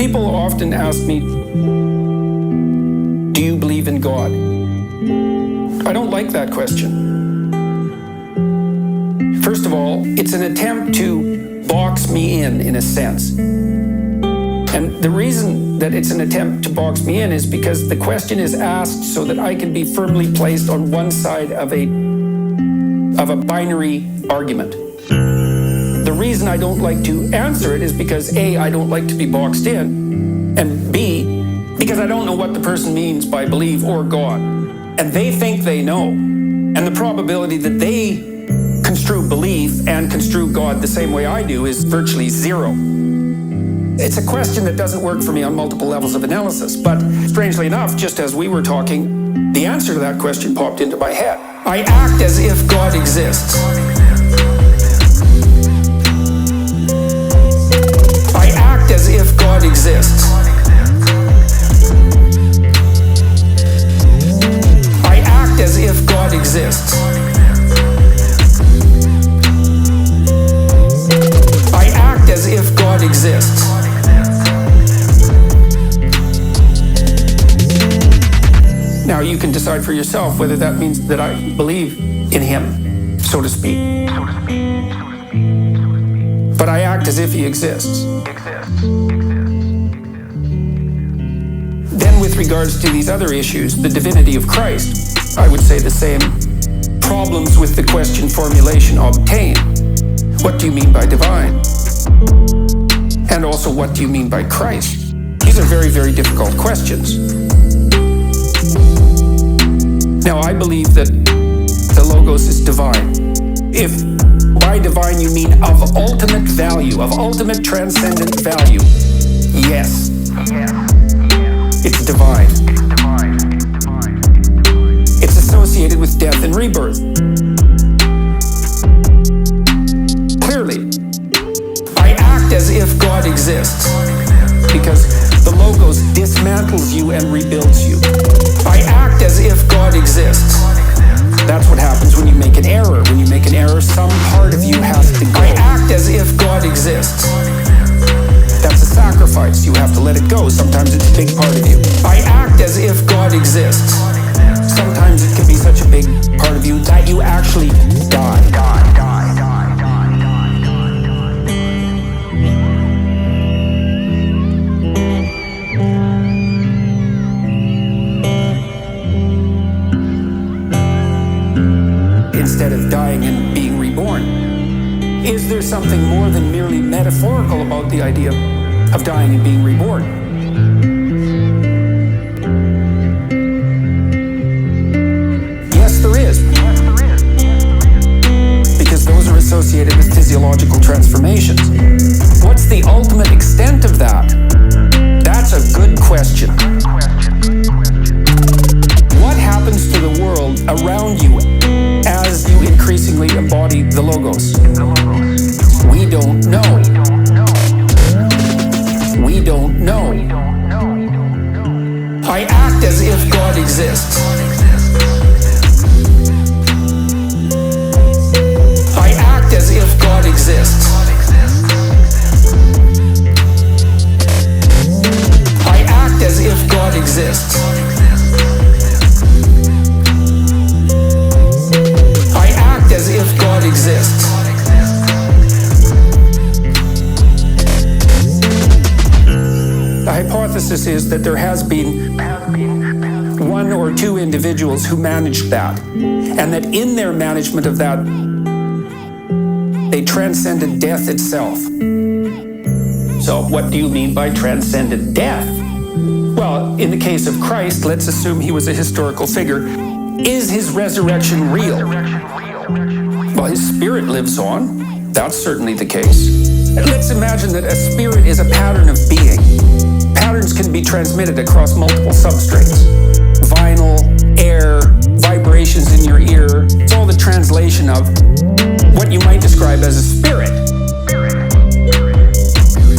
People often ask me, do you believe in God? I don't like that question. First of all, it's an attempt to box me in a sense. And the reason that it's an attempt to box me in is because the question is asked so that I can be firmly placed on one side of a binary argument. The reason I don't like to answer it is because A, I don't like to be boxed in, and B, because I don't know what the person means by believe or God. And they think they know. And the probability that they construe belief and construe God the same way I do is virtually zero. It's a question that doesn't work for me on multiple levels of analysis. But strangely enough, just as we were talking, the answer to that question popped into my head. I act as if God exists. I act as if God exists. I act as if God exists. I act as if God exists. Now you can decide for yourself whether that means that I believe in him, so to speak. But I act as if he exists. Then with regards to these other issues, the divinity of Christ, I would say the same. Problems with the question formulation obtain. What do you mean by divine? And also, what do you mean by Christ? These are very, very difficult questions. Now, I believe that the Logos is divine. If by divine you mean of ultimate value, of ultimate transcendent value, yes, it's divine. It's associated with death and rebirth. Clearly, I act as if God exists because the Logos dismantles you and rebuilds you. I act as if God exists. That's what happens when you make an error. When you make an error, some part of you has to go. I act as if God exists. That's a sacrifice. You have to let it go. Sometimes it's a big part of you. I act as if God exists. Sometimes it can be such a big part of you that you actually die. Instead of dying and being reborn. Is there something more than merely metaphorical about the idea of dying and being reborn? Yes, there is. Because those are associated with physiological transformations. What's the ultimate extent of that? That's a good question. What happens to the world around you as you increasingly embody the Logos? We don't know. We don't know. I act as if God exists. I act as if God exists. I act as if God exists. As if God exists. The hypothesis is that there has been one or two individuals who managed that, and that in their management of that, they transcended death itself. So what do you mean by transcended death? Well, in the case of Christ, let's assume he was a historical figure. Is his resurrection real? Well, his spirit lives on. That's certainly the case. Let's imagine that a spirit is a pattern of being. Patterns can be transmitted across multiple substrates. Vinyl, air, vibrations in your ear. It's all the translation of what you might describe as a spirit.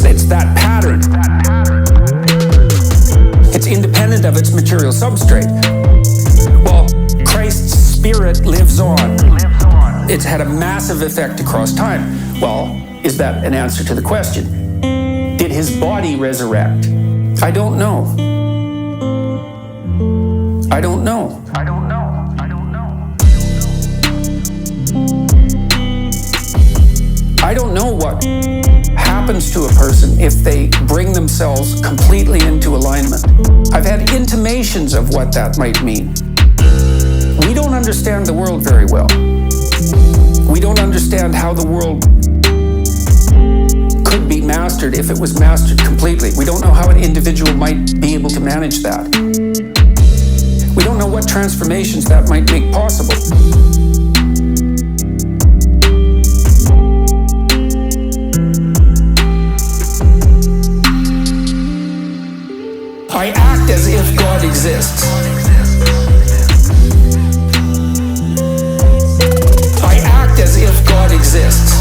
It's that pattern. It's independent of its material substrate. Well, Christ's spirit lives on. It's had a massive effect across time. Well, is that an answer to the question? Did his body resurrect? I don't know. I don't know. I don't know. I don't know. I don't know what happens to a person if they bring themselves completely into alignment. I've had intimations of what that might mean. We don't understand the world very well. We don't understand how the world could be mastered if it was mastered completely. We don't know how an individual might be able to manage that. We don't know what transformations that might make possible. I act as if God exists. I act as if God exists.